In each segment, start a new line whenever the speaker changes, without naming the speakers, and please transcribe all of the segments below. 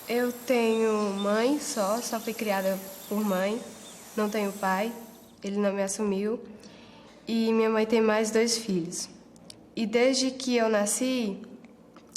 Eu tenho mãe só fui criada por mãe, não tenho pai, ele não me assumiu. E minha mãe tem mais 2 filhos. E desde que eu nasci,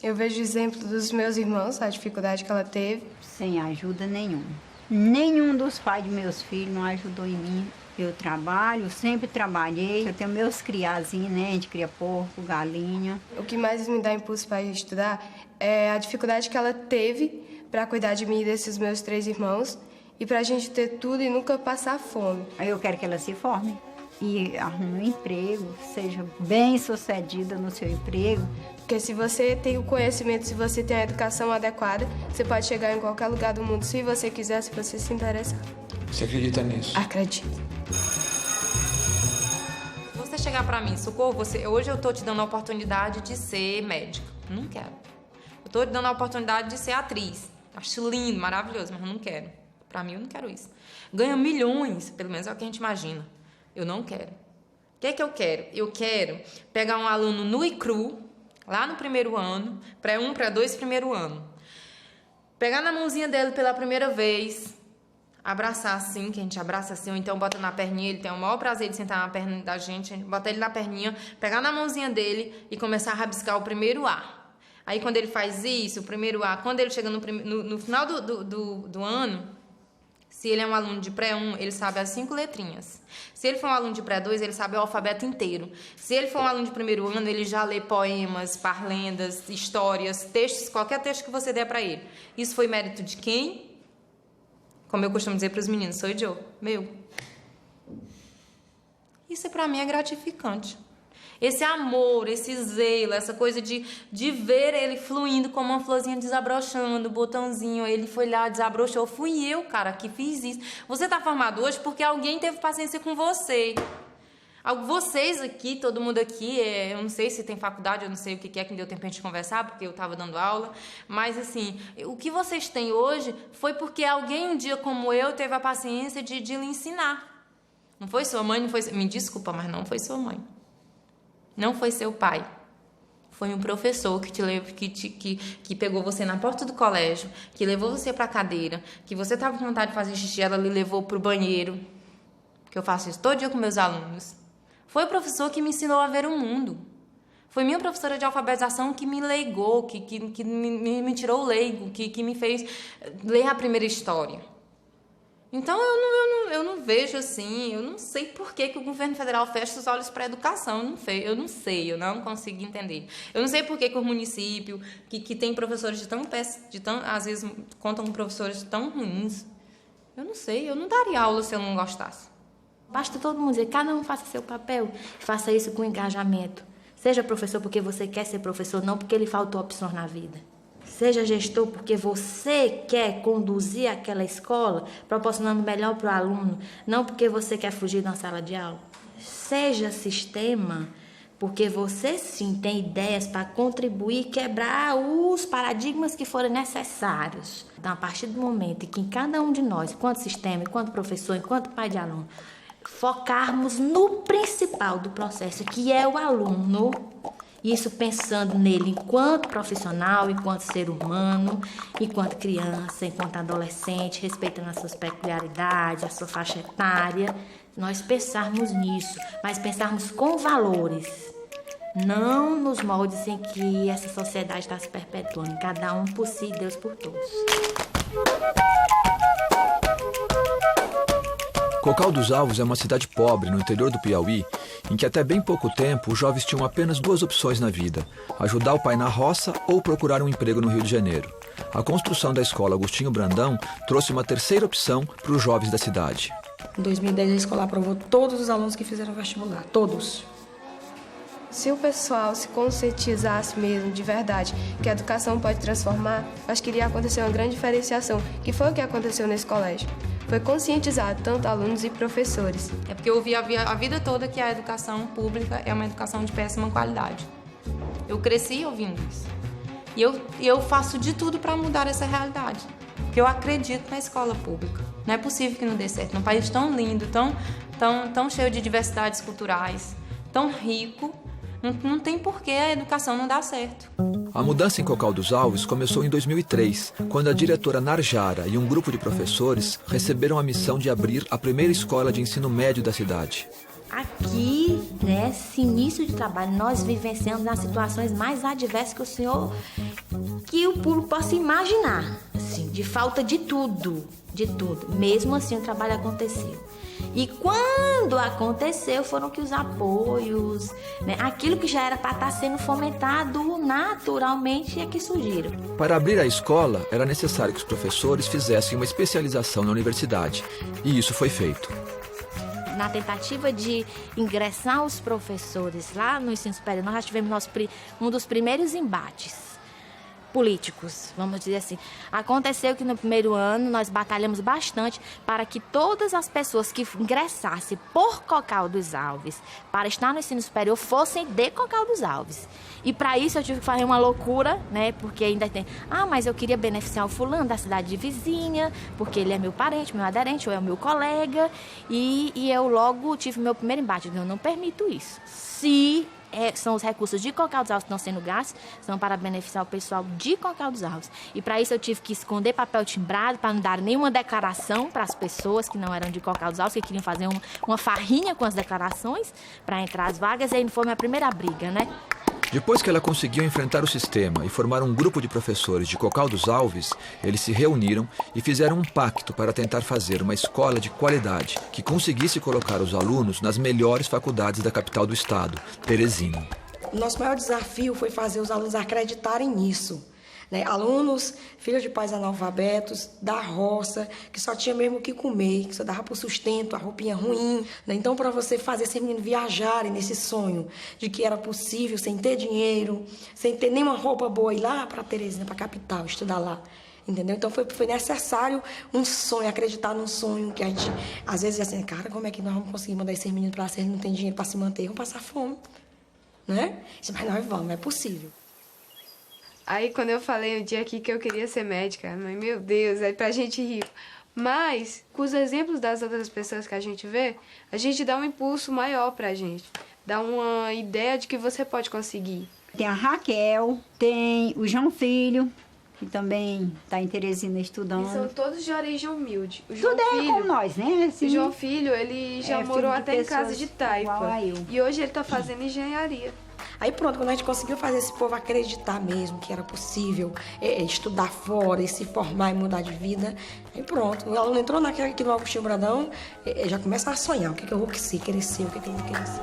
eu vejo o exemplo dos meus irmãos, a dificuldade que ela teve.
Sem ajuda nenhuma. Nenhum dos pais de meus filhos não ajudou em mim. Eu trabalho, sempre trabalhei. Eu tenho meus criazinhos, né? A gente cria porco, galinha.
O que mais me dá impulso para estudar é a dificuldade que ela teve para cuidar de mim e desses meus 3 irmãos e para a gente ter tudo e nunca passar fome.
Aí eu quero que ela se forme e arrume um emprego, seja bem sucedida no seu emprego.
Porque se você tem o conhecimento, se você tem a educação adequada, você pode chegar em qualquer lugar do mundo se você quiser, se você se interessar.
Você acredita nisso?
Acredito.
Você chegar pra mim, Socorro, hoje eu tô te dando a oportunidade de ser médica. Não quero. Eu tô te dando a oportunidade de ser atriz. Acho lindo, maravilhoso, mas eu não quero. Pra mim, eu não quero isso. Ganha milhões, pelo menos é o que a gente imagina. Eu não quero. O que é que eu quero? Eu quero pegar um aluno nu e cru, lá no primeiro ano, pré-1, pré-2, primeiro ano. Pegar na mãozinha dele pela primeira vez, abraçar assim, que a gente abraça assim, ou então bota na perninha, ele tem o maior prazer de sentar na perna da gente, bota ele na perninha, pegar na mãozinha dele e começar a rabiscar o primeiro A. Aí quando ele faz isso, o primeiro A, quando ele chega no final do ano, se ele é um aluno de pré-1, ele sabe as 5 letrinhas. Se ele for um aluno de pré-2, ele sabe o alfabeto inteiro. Se ele for um aluno de primeiro ano, ele já lê poemas, parlendas, histórias, textos, qualquer texto que você der para ele. Isso foi mérito de quem? Como eu costumo dizer para os meninos, sou eu, meu. Isso para mim é gratificante. Esse amor, esse zelo, essa coisa de ver ele fluindo como uma florzinha desabrochando, o botãozinho, ele foi lá, desabrochou. Fui eu, cara, que fiz isso. Você tá formado hoje porque alguém teve paciência com você. Vocês aqui, todo mundo aqui, eu não sei se tem faculdade, eu não sei o que é que deu tempo a gente conversar, porque eu estava dando aula, mas assim, o que vocês têm hoje foi porque alguém um dia como eu teve a paciência de lhe ensinar. Não foi sua mãe, não foi... Me desculpa, mas não foi sua mãe. Não foi seu pai. Foi um professor que pegou você na porta do colégio, que levou você para a cadeira, que você estava com vontade de fazer xixi, ela lhe levou para o banheiro. Porque eu faço isso todo dia com meus alunos. Foi o professor que me ensinou a ver o mundo. Foi minha professora de alfabetização que me leigou, que me tirou o leigo, que me fez ler a primeira história. Então, eu não vejo assim, eu não sei por que o governo federal fecha os olhos para a educação, eu não consigo entender. Eu não sei por que o município, que tem professores às vezes contam com professores tão ruins, eu não sei, eu não daria aula se eu não gostasse.
Basta todo mundo dizer, cada um faça seu papel, faça isso com engajamento. Seja professor porque você quer ser professor, não porque lhe faltou opções na vida. Seja gestor porque você quer conduzir aquela escola, proporcionando melhor para o aluno, não porque você quer fugir de uma sala de aula. Seja sistema porque você sim tem ideias para contribuir e quebrar os paradigmas que forem necessários. Então, a partir do momento em que cada um de nós, enquanto sistema, enquanto professor, enquanto pai de aluno, focarmos no principal do processo, que é o aluno, isso pensando nele enquanto profissional, enquanto ser humano, enquanto criança, enquanto adolescente, respeitando as suas peculiaridades, a sua faixa etária, nós pensarmos nisso, mas pensarmos com valores, não nos moldes em que essa sociedade está se perpetuando, cada um por si, Deus por todos.
Cocal dos Alvos é uma cidade pobre no interior do Piauí, em que até bem pouco tempo os jovens tinham apenas 2 opções na vida: ajudar o pai na roça ou procurar um emprego no Rio de Janeiro. A construção da escola Agostinho Brandão trouxe uma terceira opção para os jovens da cidade.
Em 2010 a escola aprovou todos os alunos que fizeram vestibular, todos.
Se o pessoal se conscientizasse mesmo, de verdade, que a educação pode transformar, acho que iria acontecer uma grande diferenciação, que foi o que aconteceu nesse colégio. Foi conscientizar tanto alunos e professores.
É porque eu ouvi a vida toda que a educação pública é uma educação de péssima qualidade. Eu cresci ouvindo isso. E eu faço de tudo para mudar essa realidade. Porque eu acredito na escola pública. Não é possível que não dê certo. Num país tão lindo, tão cheio de diversidades culturais, tão rico, não tem por que a educação não dar certo.
A mudança em Cocal dos Alves começou em 2003, quando a diretora Narjara e um grupo de professores receberam a missão de abrir a primeira escola de ensino médio da cidade.
Aqui, nesse início de trabalho, nós vivenciamos as situações mais adversas que o público possa imaginar, assim, de falta de tudo. Mesmo assim, o trabalho aconteceu. E quando aconteceu, foram que os apoios, né, aquilo que já era para estar sendo fomentado naturalmente é que surgiram.
Para abrir a escola, era necessário que os professores fizessem uma especialização na universidade, e isso foi feito.
Na tentativa de ingressar os professores lá no ensino superior, nós já tivemos um dos primeiros embates políticos, vamos dizer assim. Aconteceu que no primeiro ano nós batalhamos bastante para que todas as pessoas que ingressassem por Cocal dos Alves para estar no ensino superior fossem de Cocal dos Alves. E para isso eu tive que fazer uma loucura, né? Porque ainda tem... mas eu queria beneficiar o fulano da cidade vizinha, porque ele é meu parente, meu aderente, ou é o meu colega. E eu logo tive meu primeiro embate. Eu não permito isso. São os recursos de Cocal dos Alves que estão sendo gastos, são para beneficiar o pessoal de Cocal dos Alves. E para isso eu tive que esconder papel timbrado para não dar nenhuma declaração para as pessoas que não eram de Cocal dos Alves, que queriam fazer uma farrinha com as declarações para entrar as vagas. E aí foi minha primeira briga, né?
Depois que ela conseguiu enfrentar o sistema e formar um grupo de professores de Cocal dos Alves, eles se reuniram e fizeram um pacto para tentar fazer uma escola de qualidade que conseguisse colocar os alunos nas melhores faculdades da capital do estado, Teresina.
O nosso maior desafio foi fazer os alunos acreditarem nisso. Né? Alunos, filhos de pais analfabetos, da roça, que só tinha mesmo o que comer, que só dava para o sustento, a roupinha ruim. Né? Então, para você fazer esses meninos viajarem nesse sonho de que era possível, sem ter dinheiro, sem ter nenhuma roupa boa, ir lá para Teresina, para a capital, estudar lá. Entendeu? Então, foi necessário um sonho, acreditar num sonho que a gente, às vezes, assim, cara, como é que nós vamos conseguir mandar esses meninos para lá se eles não têm dinheiro para se manter? Vão passar fome, né? Mas nós vamos, é possível.
Aí, quando eu falei no dia aqui que eu queria ser médica, mãe, meu Deus, é pra gente rir. Mas, com os exemplos das outras pessoas que a gente vê, a gente dá um impulso maior pra gente. Dá uma ideia de que você pode conseguir.
Tem a Raquel, tem o João Filho, que também está em Teresina estudando.
E são todos de origem humilde. O João
Tudo
Filho,
é com nós, né? Assim,
o João Filho, ele já morou até em casa de taipa. E hoje ele tá fazendo engenharia.
Aí pronto, quando a gente conseguiu fazer esse povo acreditar mesmo que era possível estudar fora e se formar e mudar de vida, aí pronto, o aluno entrou aqui no Agostinho Brandão, já começa a sonhar, o que eu vou crescer, o que eu vou querer ser.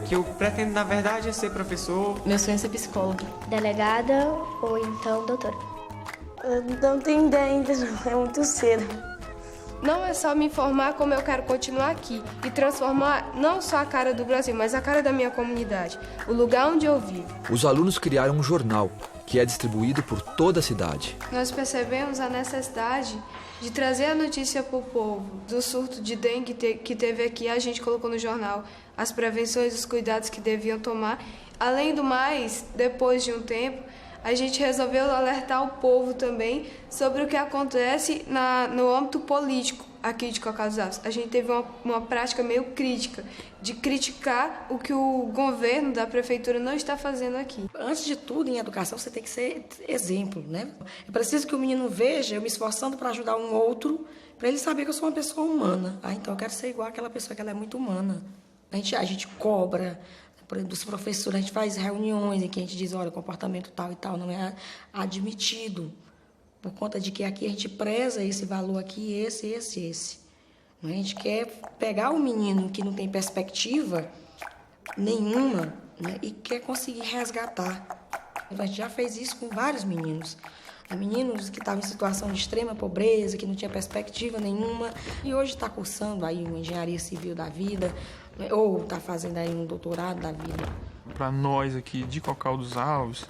O que eu pretendo, na verdade, é ser professor.
Meu sonho é ser psicóloga.
Delegada ou então doutora. Eu não tenho ideia ainda, não. É muito cedo.
Não é só me informar como eu quero continuar aqui e transformar não só a cara do Brasil, mas a cara da minha comunidade, o lugar onde eu vivo.
Os alunos criaram um jornal que é distribuído por toda a cidade.
Nós percebemos a necessidade de trazer a notícia para o povo do surto de dengue que teve aqui. A gente colocou no jornal as prevenções, os cuidados que deviam tomar. Além do mais, depois de um tempo, a gente resolveu alertar o povo também sobre o que acontece no âmbito político aqui de Cocal dos Alves. A gente teve uma prática meio crítica, de criticar o que o governo da prefeitura não está fazendo aqui.
Antes de tudo, em educação, você tem que ser exemplo, né? É preciso que o menino veja eu me esforçando para ajudar um outro, para ele saber que eu sou uma pessoa humana. Então eu quero ser igual àquela pessoa que ela é muito humana. A gente cobra dos professores, a gente faz reuniões em que a gente diz, olha, o comportamento tal e tal não é admitido, por conta de que aqui a gente preza esse valor aqui, esse. A gente quer pegar o menino que não tem perspectiva nenhuma, né, e quer conseguir resgatar. A gente já fez isso com vários meninos. Meninos que estavam em situação de extrema pobreza, que não tinha perspectiva nenhuma, e hoje está cursando aí uma engenharia civil da vida, ou está fazendo aí um doutorado da vida.
Para nós aqui de Cocal dos Alves,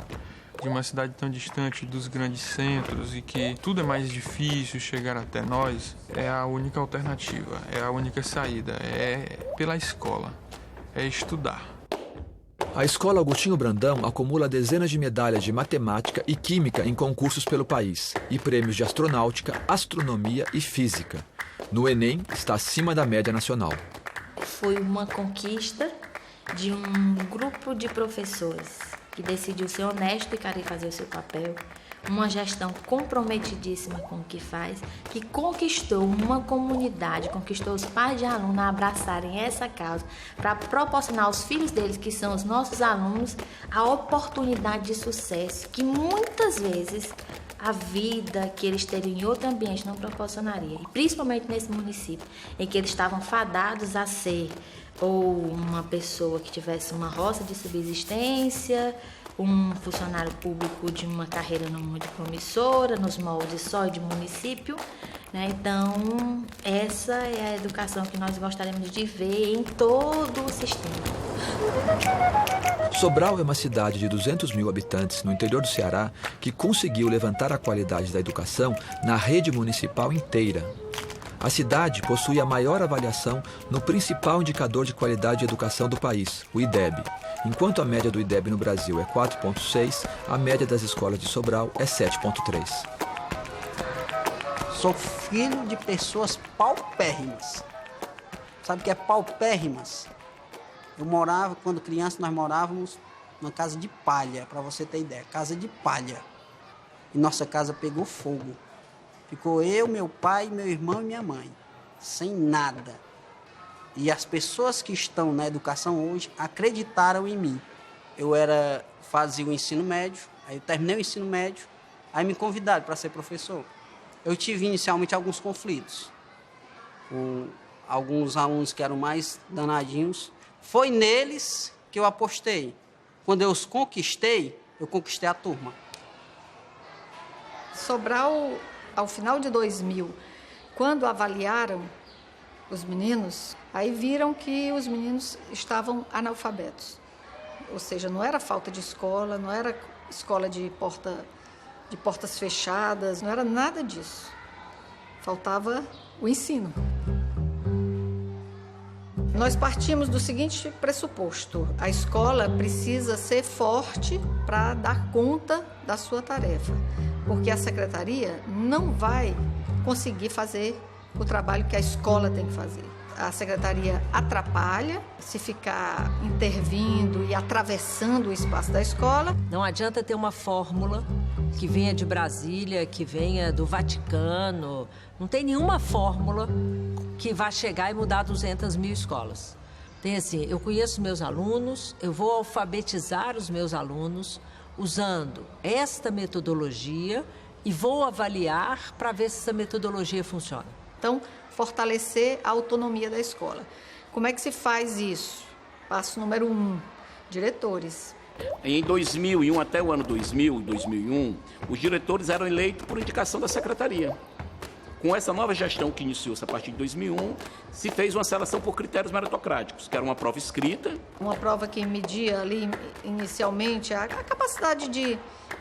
de uma cidade tão distante dos grandes centros e que tudo é mais difícil chegar até nós, é a única alternativa, é a única saída, é pela escola, é estudar.
A Escola Agostinho Brandão acumula dezenas de medalhas de matemática e química em concursos pelo país e prêmios de astronáutica, astronomia e física. No Enem, está acima da média nacional.
Foi uma conquista de um grupo de professores que decidiu ser honesto e querer fazer o seu papel, uma gestão comprometidíssima com o que faz, que conquistou uma comunidade, conquistou os pais de alunos a abraçarem essa causa, para proporcionar aos filhos deles, que são os nossos alunos, a oportunidade de sucesso, que muitas vezes a vida que eles teriam em outro ambiente não proporcionaria. E principalmente nesse município, em que eles estavam fadados a ser ou uma pessoa que tivesse uma roça de subsistência, um funcionário público de uma carreira não muito promissora, nos moldes só de município, né? Então, essa é a educação que nós gostaríamos de ver em todo o sistema.
Sobral é uma cidade de 200 mil habitantes no interior do Ceará que conseguiu levantar a qualidade da educação na rede municipal inteira. A cidade possui a maior avaliação no principal indicador de qualidade de educação do país, o IDEB. Enquanto a média do IDEB no Brasil é 4,6, a média das escolas de Sobral é 7,3.
Sou filho de pessoas paupérrimas. Sabe o que é paupérrimas? Eu morava, quando criança, nós morávamos numa casa de palha, para você ter ideia, casa de palha. E nossa casa pegou fogo. Ficou eu, meu pai, meu irmão e minha mãe, sem nada. E as pessoas que estão na educação hoje acreditaram em mim. Eu fazia o ensino médio, aí eu terminei o ensino médio, aí me convidaram para ser professor. Eu tive inicialmente alguns conflitos com alguns alunos que eram mais danadinhos. Foi neles que eu apostei. Quando eu os conquistei, eu conquistei a turma.
Sobral, ao final de 2000, quando avaliaram os meninos, aí viram que os meninos estavam analfabetos. Ou seja, não era falta de escola, não era escola de portas fechadas, não era nada disso. Faltava o ensino. Nós partimos do seguinte pressuposto: a escola precisa ser forte para dar conta da sua tarefa, porque a secretaria não vai conseguir fazer o trabalho que a escola tem que fazer. A secretaria atrapalha se ficar intervindo e atravessando o espaço da escola.
Não adianta ter uma fórmula que venha de Brasília, que venha do Vaticano. Não tem nenhuma fórmula que vá chegar e mudar 200 mil escolas. Tem assim, eu conheço meus alunos, eu vou alfabetizar os meus alunos usando esta metodologia e vou avaliar para ver se essa metodologia funciona.
Então, fortalecer a autonomia da escola. Como é que se faz isso? Passo número 1, diretores.
Em 2001, até o ano 2000, 2001, os diretores eram eleitos por indicação da secretaria. Com essa nova gestão que iniciou-se a partir de 2001, se fez uma seleção por critérios meritocráticos, que era uma prova escrita.
Uma prova que media ali, inicialmente, a capacidade de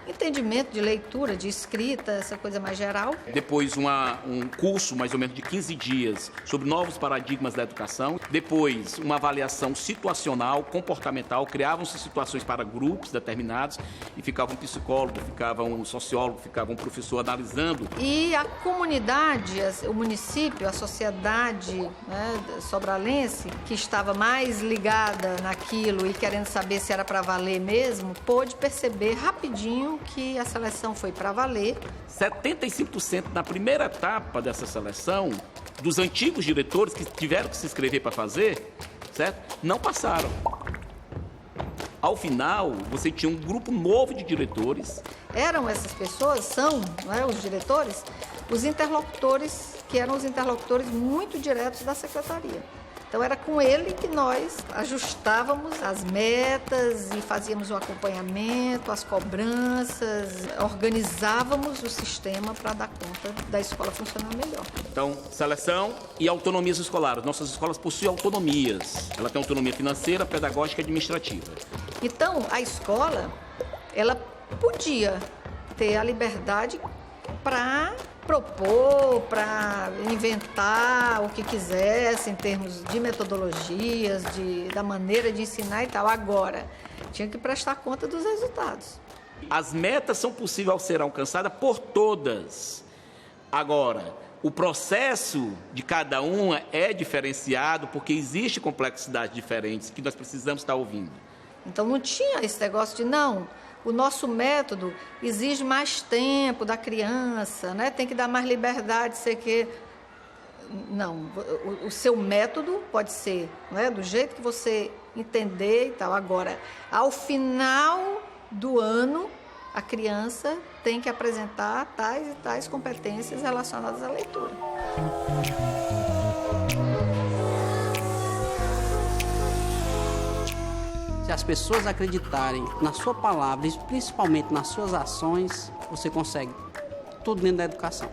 entendimento, de leitura, de escrita, essa coisa mais geral.
Depois um curso, mais ou menos de 15 dias, sobre novos paradigmas da educação. Depois uma avaliação situacional, comportamental. Criavam-se situações para grupos determinados e ficava um psicólogo, ficava um sociólogo, ficava um professor analisando.
E a comunidade, o município, a sociedade, né, sobralense, que estava mais ligada naquilo e querendo saber se era para valer mesmo, pôde perceber rapidinho que a seleção foi para valer.
75% na primeira etapa dessa seleção, dos antigos diretores que tiveram que se inscrever para fazer, certo? Não passaram. Ao final, você tinha um grupo novo de diretores.
Eram essas pessoas, são, não é, os diretores, os interlocutores, que eram os interlocutores muito diretos da secretaria. Então, era com ele que nós ajustávamos as metas e fazíamos o acompanhamento, as cobranças, organizávamos o sistema para dar conta da escola funcionar melhor.
Então, seleção e autonomias escolares. Nossas escolas possuem autonomias. Ela tem autonomia financeira, pedagógica e administrativa.
Então, a escola, ela podia ter a liberdade para propor, para inventar o que quisesse em termos de metodologias, da maneira de ensinar e tal. Agora, tinha que prestar conta dos resultados.
As metas são possíveis ser alcançadas por todas. Agora, o processo de cada uma é diferenciado porque existe complexidades diferentes que nós precisamos estar ouvindo.
Então não tinha esse negócio de não, o nosso método exige mais tempo da criança, né? Tem que dar mais liberdade, sei que... Não, o seu método pode ser, né, do jeito que você entender e tal. Agora, ao final do ano, a criança tem que apresentar tais e tais competências relacionadas à leitura.
Se as pessoas acreditarem na sua palavra e principalmente nas suas ações, você consegue tudo dentro da educação.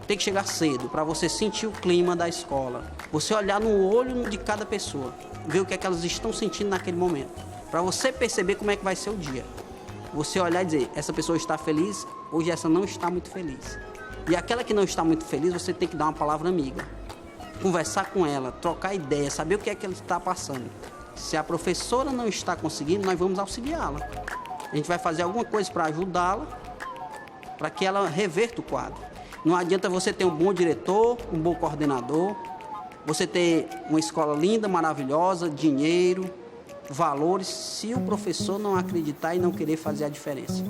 Tem que chegar cedo para você sentir o clima da escola. Você olhar no olho de cada pessoa, ver o que é que elas estão sentindo naquele momento. Para você perceber como é que vai ser o dia. Você olhar e dizer, essa pessoa está feliz, hoje essa não está muito feliz. E aquela que não está muito feliz, você tem que dar uma palavra amiga. Conversar com ela, trocar ideia, saber o que é que ela está passando. Se a professora não está conseguindo, nós vamos auxiliá-la. A gente vai fazer alguma coisa para ajudá-la, para que ela reverta o quadro. Não adianta você ter um bom diretor, um bom coordenador, você ter uma escola linda, maravilhosa, dinheiro, valores, se o professor não acreditar e não querer fazer a diferença.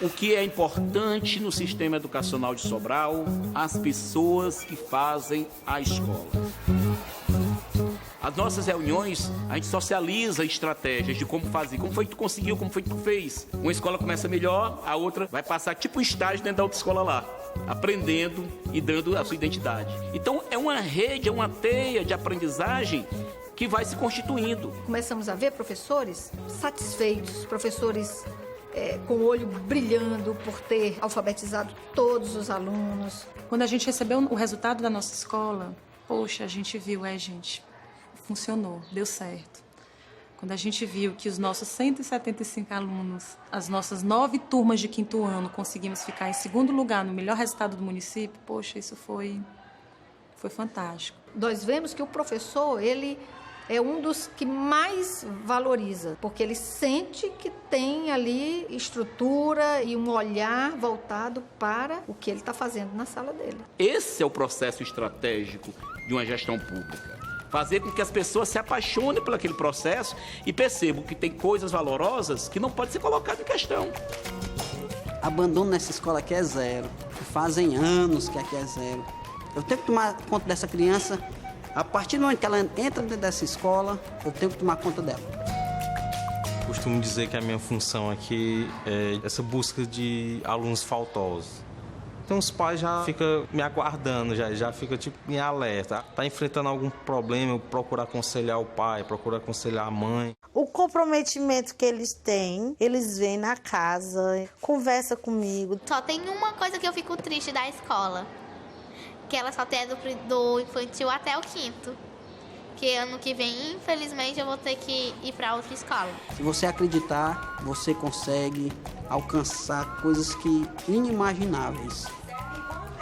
O que é importante no sistema educacional de Sobral? As pessoas que fazem a escola. As nossas reuniões, a gente socializa estratégias de como fazer, como foi que tu conseguiu, como foi que tu fez. Uma escola começa melhor, a outra vai passar tipo um estágio dentro da outra escola lá, aprendendo e dando a sua identidade. Então é uma rede, é uma teia de aprendizagem que vai se constituindo.
Começamos a ver professores satisfeitos, professores com o olho brilhando por ter alfabetizado todos os alunos.
Quando a gente recebeu o resultado da nossa escola, poxa, a gente viu, gente, funcionou, deu certo. Quando a gente viu que os nossos 175 alunos, as nossas 9 turmas de 5º ano, conseguimos ficar em 2º lugar no melhor resultado do município, poxa, isso foi fantástico.
Nós vemos que o professor, ele é um dos que mais valoriza, porque ele sente que tem ali estrutura e um olhar voltado para o que ele está fazendo na sala dele.
Esse é o processo estratégico de uma gestão pública. Fazer com que as pessoas se apaixonem por aquele processo e percebam que tem coisas valorosas que não podem ser colocadas em questão.
Abandono nessa escola aqui é zero. Fazem anos que aqui é zero. Eu tenho que tomar conta dessa criança. A partir do momento que ela entra dentro dessa escola, eu tenho que tomar conta dela.
Costumo dizer que a minha função aqui é essa busca de alunos faltosos. Então os pais já ficam me aguardando, já fica tipo em alerta. Tá enfrentando algum problema, eu procuro aconselhar o pai, procuro aconselhar a mãe.
O comprometimento que eles têm, eles vêm na casa, conversa comigo.
Só tem uma coisa que eu fico triste da escola, que ela só tem do infantil até o 5º. Que ano que vem, infelizmente, eu vou ter que ir para outra escola.
Se você acreditar, você consegue alcançar coisas que inimagináveis.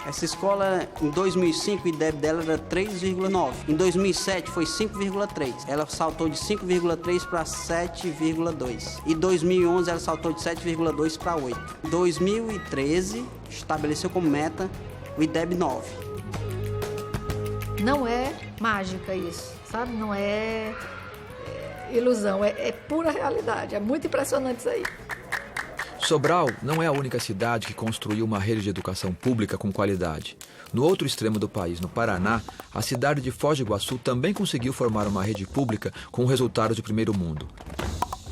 Essa escola, em 2005, o IDEB dela era 3,9. Em 2007, foi 5,3. Ela saltou de 5,3 para 7,2. Em 2011, ela saltou de 7,2 para 8. Em 2013, estabeleceu como meta o IDEB 9.
Não é mágica isso, sabe? Não é ilusão, é pura realidade. É muito impressionante isso aí.
Sobral não é a única cidade que construiu uma rede de educação pública com qualidade. No outro extremo do país, no Paraná, a cidade de Foz do Iguaçu também conseguiu formar uma rede pública com resultados de primeiro mundo.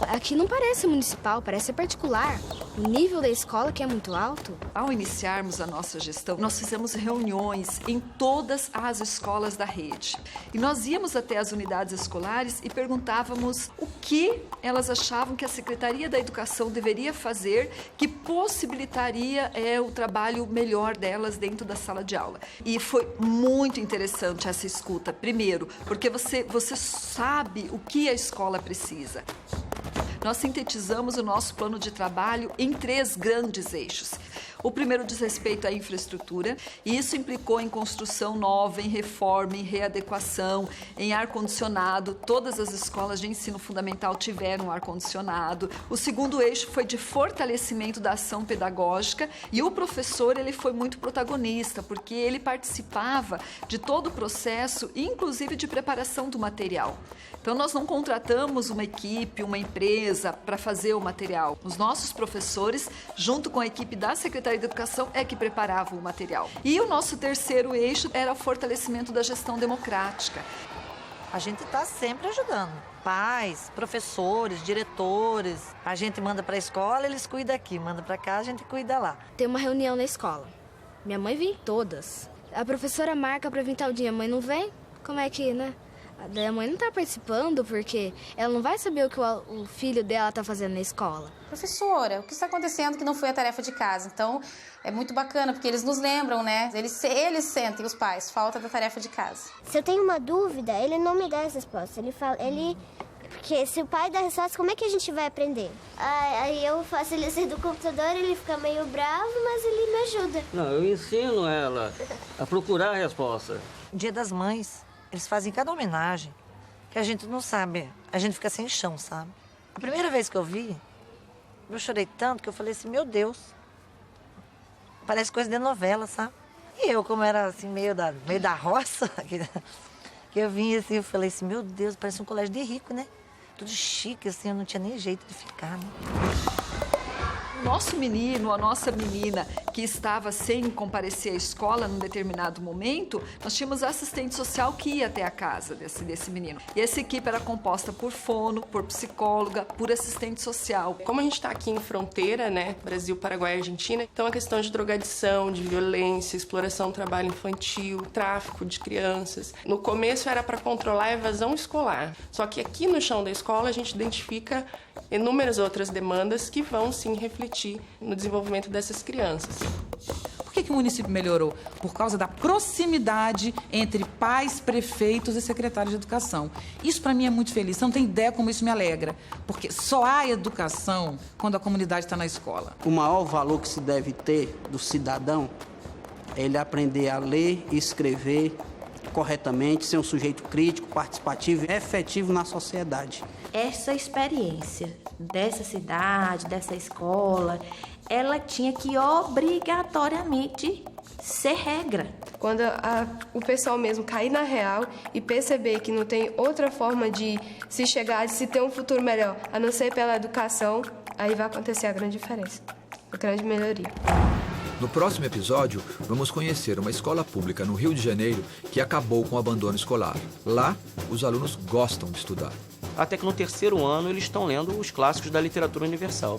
Aqui não parece municipal, parece particular. O nível da escola que é muito alto.
Ao iniciarmos a nossa gestão, nós fizemos reuniões em todas as escolas da rede. E nós íamos até as unidades escolares e perguntávamos o que elas achavam que a Secretaria da Educação deveria fazer que possibilitaria o trabalho melhor delas dentro da sala de aula. E foi muito interessante essa escuta. Primeiro, porque você sabe o que a escola precisa. Nós sintetizamos o nosso plano de trabalho em 3 grandes eixos. O primeiro diz respeito à infraestrutura, e isso implicou em construção nova, em reforma, em readequação, em ar-condicionado. Todas as escolas de ensino fundamental tiveram ar-condicionado. O segundo eixo foi de fortalecimento da ação pedagógica, e o professor ele foi muito protagonista, porque ele participava de todo o processo, inclusive de preparação do material. Então, nós não contratamos uma equipe, uma empresa para fazer o material. Os nossos professores, junto com a equipe da Secretaria de Educação, é que preparavam o material. E o nosso terceiro eixo era o fortalecimento da gestão democrática.
A gente está sempre ajudando. Pais, professores, diretores. A gente manda para a escola, eles cuidam aqui. Manda para cá, a gente cuida lá.
Tem uma reunião na escola. Minha mãe vem em todas. A professora marca para vir tal dia. A mãe não vem? Como é que, né? A mãe não tá participando porque ela não vai saber o que o filho dela tá fazendo na escola.
Professora, o que está acontecendo que não foi a tarefa de casa? Então, é muito bacana, porque eles nos lembram, né? Eles sentem, os pais, falta da tarefa de casa.
Se eu tenho uma dúvida, ele não me dá essa resposta. Porque se o pai dá a resposta, como é que a gente vai aprender? Aí eu faço ele sair do computador, ele fica meio bravo, mas ele me ajuda.
Não, eu ensino ela a procurar a resposta.
Dia das Mães. Eles fazem cada homenagem que a gente não sabe. A gente fica sem chão, sabe? A primeira vez que eu vi, eu chorei tanto que eu falei assim, meu Deus. Parece coisa de novela, sabe? E eu, como era assim, meio da roça, que eu vim assim, eu falei assim, meu Deus, parece um colégio de rico, né? Tudo chique, assim, eu não tinha nem jeito de ficar, né?
Nosso menino, a nossa menina que estava sem comparecer à escola num determinado momento, nós tínhamos assistente social que ia até a casa desse menino. E essa equipe era composta por fono, por psicóloga, por assistente social.
Como a gente está aqui em fronteira, né, Brasil, Paraguai e Argentina, então a questão de drogadição, de violência, exploração do trabalho infantil, tráfico de crianças. No começo era para controlar a evasão escolar. Só que aqui no chão da escola a gente identifica inúmeras outras demandas que vão sim refletir no desenvolvimento dessas crianças.
Por que o município melhorou? Por causa da proximidade entre pais, prefeitos e secretários de educação. Isso para mim é muito feliz. Você não tem ideia como isso me alegra. Porque só há educação quando a comunidade está na escola.
O maior valor que se deve ter do cidadão é ele aprender a ler e escrever corretamente, ser um sujeito crítico, participativo e efetivo na sociedade.
Essa experiência dessa cidade, dessa escola, ela tinha que obrigatoriamente ser regra.
Quando o pessoal mesmo cair na real e perceber que não tem outra forma de se chegar, de se ter um futuro melhor, a não ser pela educação, aí vai acontecer a grande diferença, a grande melhoria.
No próximo episódio, vamos conhecer uma escola pública no Rio de Janeiro que acabou com o abandono escolar. Lá, os alunos gostam de estudar.
Até que no terceiro ano eles estão lendo os clássicos da literatura universal.